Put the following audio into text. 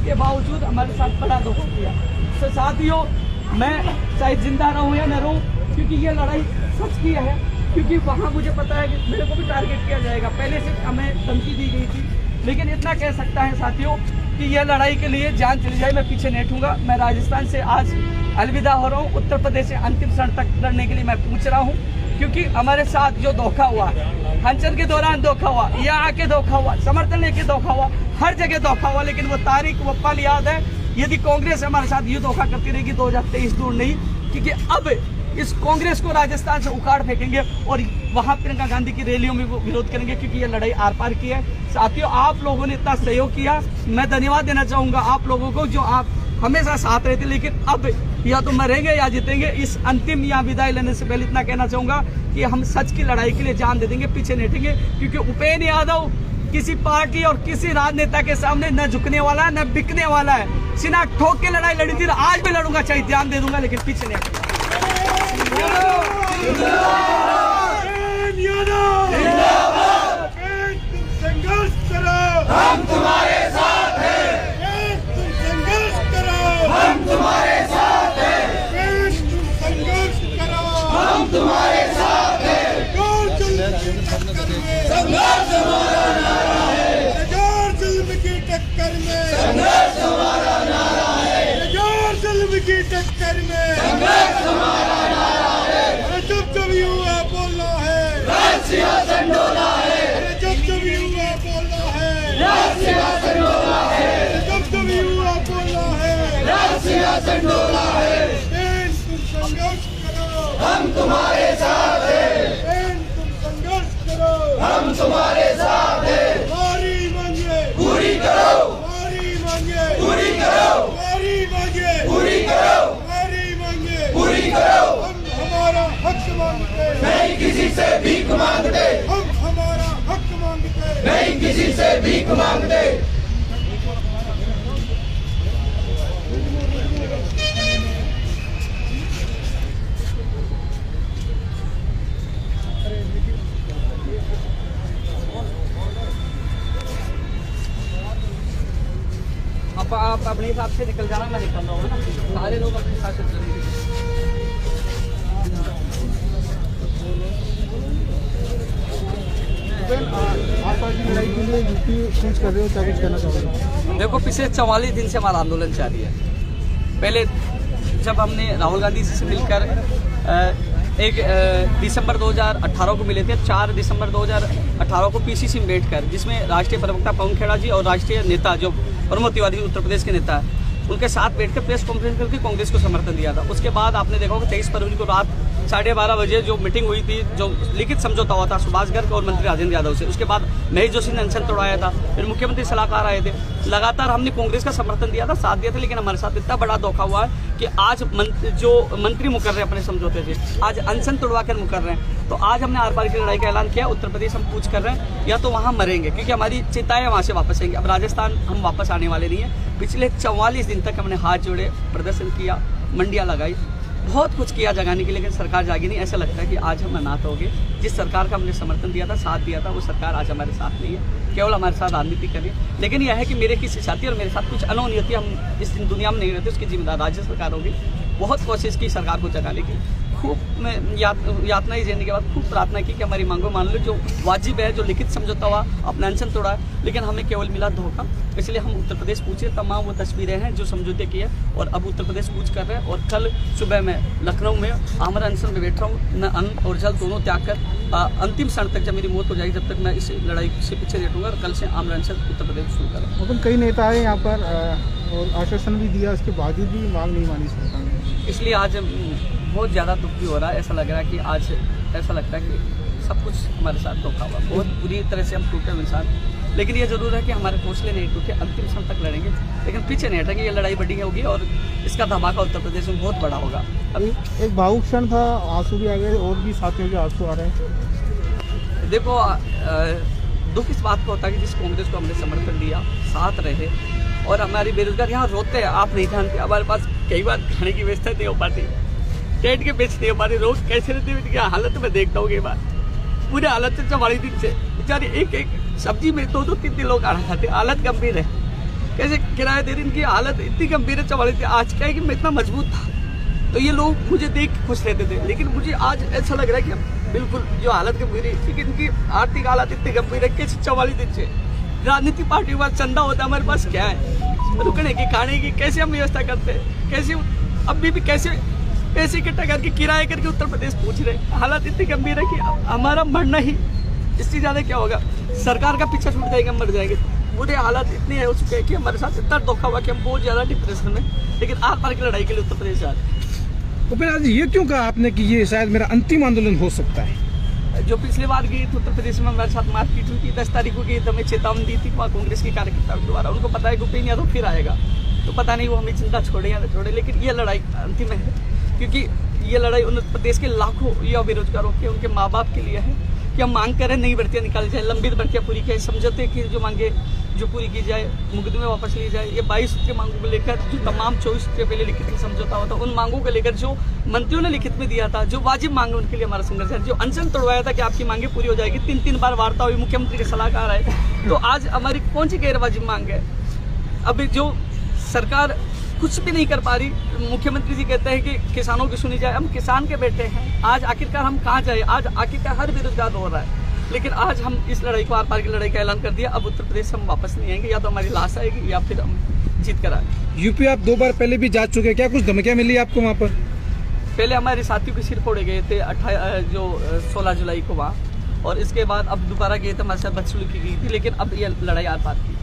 उसके बावजूद हमारे साथ बड़ा धोखा किया। तो साथियों, मैं चाहे जिंदा रहूं या न रहूं, क्योंकि ये लड़ाई सच की है, क्योंकि वहाँ मुझे पता है कि मेरे को भी टारगेट किया जाएगा। पहले से हमें धमकी दी गई थी, लेकिन इतना कह सकता है साथियों कि यह लड़ाई के लिए जान चली जाए मैं पीछे नहीं हटूंगा। मैं राजस्थान से आज अलविदा हो रहा हूँ, उत्तर प्रदेश से अंतिम क्षण तक लड़ने के लिए मैं पूछ रहा हूँ, क्योंकि हमारे साथ जो धोखा हुआ, हंचन के दौरान धोखा हुआ, यहाँ आके धोखा हुआ, समर्थन लेके धोखा हुआ, हर जगह धोखा हुआ, लेकिन वो तारीख वो पल याद है। यदि कांग्रेस हमारे साथ ये धोखा करती रहेगी 2023 दूर नहीं, क्योंकि अब इस कांग्रेस को राजस्थान से उखाड़ फेंकेंगे और वहां प्रियंका गांधी की रैलियों में विरोध करेंगे, क्योंकि ये लड़ाई आर पार की है। साथियों, आप लोगों ने इतना सहयोग किया, मैं धन्यवाद देना चाहूंगा आप लोगों को जो आप हमेशा साथ रहते, लेकिन अब या तो मरेंगे या जीतेंगे। इस अंतिम या विदाई लेने से पहले इतना कहना चाहूंगा कि हम सच की लड़ाई के लिए जान दे देंगे, पीछे नहीं हटेंगे, क्योंकि उपेंद्र यादव किसी पार्टी और किसी राजनेता के सामने न झुकने वाला है न बिकने वाला है। सिन्हा ठोक के लड़ाई लड़ी थी, आज भी लड़ूंगा, चाहे ध्यान दे दूंगा, लेकिन पीछे नहीं हटूंगा। संघर्ष करो, हम तुम्हारे साथ हैं। तुम संघर्ष करो, हम तुम्हारे साथ हैं। तुम संघर्ष करो, हम तुम्हारे साथ हैं। संघर्ष हमारा नारा है, जोर जुल्म की टक्कर में संघर्ष हमारा नारा है, जोर जुल्म की टक्कर में संघर्ष हमारा नारा है। जब जब युवा बोलना है, राज सिंहासन डोला है। जब जब युवा बोलना है, राज सिंहासन डोला है। जब जब युवा बोलना है, राज सिंहासन डोला है। तुम संघर्ष करो, हम तुम्हारे साथ हैं। तुम संघर्ष करो, हम तुम्हारे साथ हैं। हमारी मांगे पूरी करो, हमारी मांगे पूरी करो, हमारी मांगे पूरी करो, हमारी मांगे पूरी करो। हम हमारा हक मांगते, नहीं किसी से भीख मांगते। हम हमारा हक मांगते, नहीं किसी से भीख मांगते। आप अपने हिसाब से निकल जाना, मैं निकल रहा हूँ ना, सारे लोग अपने हिसाब से चलेंगे। लड़ाई के लिए यूपी कूच कर रहे हो, क्या कुछ कहना चाहोगे? देखो, पिछले 44 दिन से हमारा आंदोलन जारी है। पहले जब हमने राहुल गांधी जी से मिलकर 1 दिसंबर 2018 को मिले थे, 4 दिसंबर 2018 को पीसीसी में बैठकर, जिसमें राष्ट्रीय प्रवक्ता पवन खेड़ा जी और राष्ट्रीय नेता जो प्रमोद तिवारी उत्तर प्रदेश के नेता है, उनके साथ बैठकर प्रेस कॉन्फ्रेंस करके कांग्रेस को समर्थन दिया था। उसके बाद आपने देखा होगा 23 फरवरी को रात 12:30 बजे जो मीटिंग हुई थी, जो लिखित समझौता हुआ था सुभाष गर्ग और मंत्री राजेंद्र यादव से, उसके बाद महेश जोशी ने अनशन तोड़ाया था, फिर मुख्यमंत्री सलाहकार आए थे। लगातार हमने कांग्रेस का समर्थन दिया था, साथ दिया था, लेकिन हमारे साथ इतना बड़ा धोखा हुआ है कि आज जो मंत्री मुकर रहे हैं अपने समझौते से, आज अनशन तोड़वा कर मुकर रहे हैं। तो आज हमने आर पार की लड़ाई का ऐलान किया। उत्तर प्रदेश हम कूच कर रहे हैं, या तो वहाँ मरेंगे, क्योंकि हमारी चिंताएं वहाँ से वापस आएंगी। अब राजस्थान हम वापस आने वाले नहीं है। पिछले 44 दिन तक हमने हाथ जोड़े, प्रदर्शन किया, मंडियाँ लगाई, बहुत कुछ किया जगाने के लिए, लेकिन सरकार जागी नहीं। ऐसा लगता है कि आज हम अनाथ हो गए। जिस सरकार का हमने समर्थन दिया था, साथ दिया था, वो सरकार आज हमारे साथ नहीं है, केवल हमारे साथ राजनीति कर रही है। लेकिन यह है कि मेरे किसी साथी और मेरे साथ कुछ अनहोनी, हम इस दुनिया में नहीं रहते, उसकी जिम्मेदार राज्य सरकार होगी। बहुत कोशिश की सरकार को जगाने की, खूब यातना ही देने के बाद खूब प्रार्थना की कि हमारी मांगों मान लो, जो वाजिब है, जो लिखित समझौता हुआ, अपना अनशन तोड़ा है, लेकिन हमें केवल मिला धोखा। इसलिए हम उत्तर प्रदेश पूछे, तमाम वो तस्वीरें हैं जो समझौते की है, और अब उत्तर प्रदेश पूछ कर रहे हैं। और कल सुबह मैं लखनऊ में आमरण अनशन में बैठ रहा हूँ, न अन्न और जल दोनों त्याग कर अंतिम क्षण तक, जब मेरी मौत हो जाएगी, जब तक मैं इस लड़ाई से पीछे नहीं हटूंगा। और कल से आमरण अनशन उत्तर प्रदेश शुरू करें। कई नेता है यहाँ पर और आश्वासन भी दिया, उसके बावजूद भी मांग नहीं मानी सरकार ने। इसलिए आज बहुत ज़्यादा दुख भी हो रहा है। ऐसा लग रहा है कि आज ऐसा लगता है कि सब कुछ हमारे साथ धोखा हुआ, बहुत बुरी तरह से हम टूटे हुए इंसान। लेकिन ये जरूर है कि हमारे हौसले नहीं टूटे, अंतिम क्षण तक लड़ेंगे, लेकिन पीछे नहीं हटेंगे। ये लड़ाई बड़ी होगी और इसका धमाका उत्तर प्रदेश में बहुत बड़ा होगा। अभी एक भावुक क्षण था, आंसू भी आ गए, और भी साथियों के आंसू आ रहे हैं। देखो, दुख इस बात का होता है कि जिस कांग्रेस को हमने समर्थन दिया, साथ रहे, और हमारी बेरोजगार यहाँ रोते हैं, आप नहीं जानते। हमारे पास कई बार खाने की व्यवस्था नहीं हो पाती, टेंट के बेच नहीं हो पाते, लोग कैसे रहते हैं, क्या हालत में देखता हूँ। कई बार पूरे हालत से 44 दिन से बेचारे एक सब्जी में 2-2 3 लोग खाना खाते, हालत गंभीर है। कैसे किराया दे रहे, इनकी हालत इतनी गंभीर है 44 थी। आज क्या है कि मैं इतना मजबूत था तो ये लोग मुझे देख के खुश रहते थे, लेकिन मुझे आज ऐसा लग रहा है कि बिल्कुल जो हालत गंभीर है, क्योंकि इनकी आर्थिक हालत इतनी गंभीर है। कैसे 44 दिन से राजनीतिक पार्टी के पास चंदा होता है, हमारे पास क्या है, रुकने की खाने की कैसे हम व्यवस्था करते हैं, कैसे अभी भी कैसे पैसे इकट्ठा करके किराए करके उत्तर प्रदेश पूछ रहे। हालत इतनी गंभीर है कि हमारा मरना ही, इससे ज़्यादा क्या होगा, सरकार का पीछा छूट जाएगा, मर जाएंगे। बुरे हालात इतने हो चुके हैं कि हमारे साथ इतना धोखा हुआ कि हम बहुत ज़्यादा डिप्रेशन में, लेकिन आर पार की लड़ाई के लिए उत्तर प्रदेश आ रहे। भूपेंद्र जी, ये क्यों कहा आपने कि ये शायद मेरा अंतिम आंदोलन हो सकता है? जो पिछली बार गई थी उत्तर प्रदेश में हमारे साथ मारपीट हुई थी, 10 तारीख को गई तो हमें चेतावनी दी थी वहाँ कांग्रेस के कार्यकर्ताओं द्वारा। उनको पता है भूपेंद्र यादव फिर आएगा, तो पता नहीं वो हमें चिंता छोड़े या न छोड़े, लेकिन ये लड़ाई अंतिम है, क्योंकि ये लड़ाई उत्तर प्रदेश के लाखों युवा बेरोजगारों के, उनके माँ बाप के लिए है कि हम मांग करें नई भर्तियाँ निकाली जाए, लंबित भर्तियाँ पूरी की, समझौते की जो मांगे जो पूरी की जाए, मुकदमे वापस लिए जाए। ये 22 के मांगों को लेकर जो तमाम 24 के पहले लिखित में समझौता होता, उन मांगों को लेकर जो मंत्रियों ने लिखित में दिया था, जो वाजिब मांगे उनके लिए हमारा संघर्ष है। जो अनशन तोड़वाया था कि आपकी मांगे पूरी हो जाएगी, 3 बार वार्ता हुई, मुख्यमंत्री के सलाहकार आए, तो आज हमारी कौन सी गैर वाजिब मांग है? अभी जो सरकार कुछ भी नहीं कर पा रही, मुख्यमंत्री जी कहते हैं कि किसानों की सुनी जाए, हम किसान के बेटे हैं। आज आखिरकार हम कहाँ जाए? आज आखिरकार हर बेरोजगार हो रहा है, लेकिन आज हम इस लड़ाई को आर पार की लड़ाई का ऐलान कर दिया। अब उत्तर प्रदेश से हम वापस नहीं आएंगे, या तो हमारी लाश आएगी या फिर हम जीत कर आएंगे। यूपी आप 2 बार पहले भी जा चुके हैं, क्या कुछ धमकियां मिली आपको वहाँ पर? पहले हमारे साथियों के सिर फोड़े गए थे 16 जुलाई को वहाँ, और इसके बाद अब दोबारा गए थे, हमारे साथ बदसलूकी की गई थी, लेकिन अब ये लड़ाई आर पार की।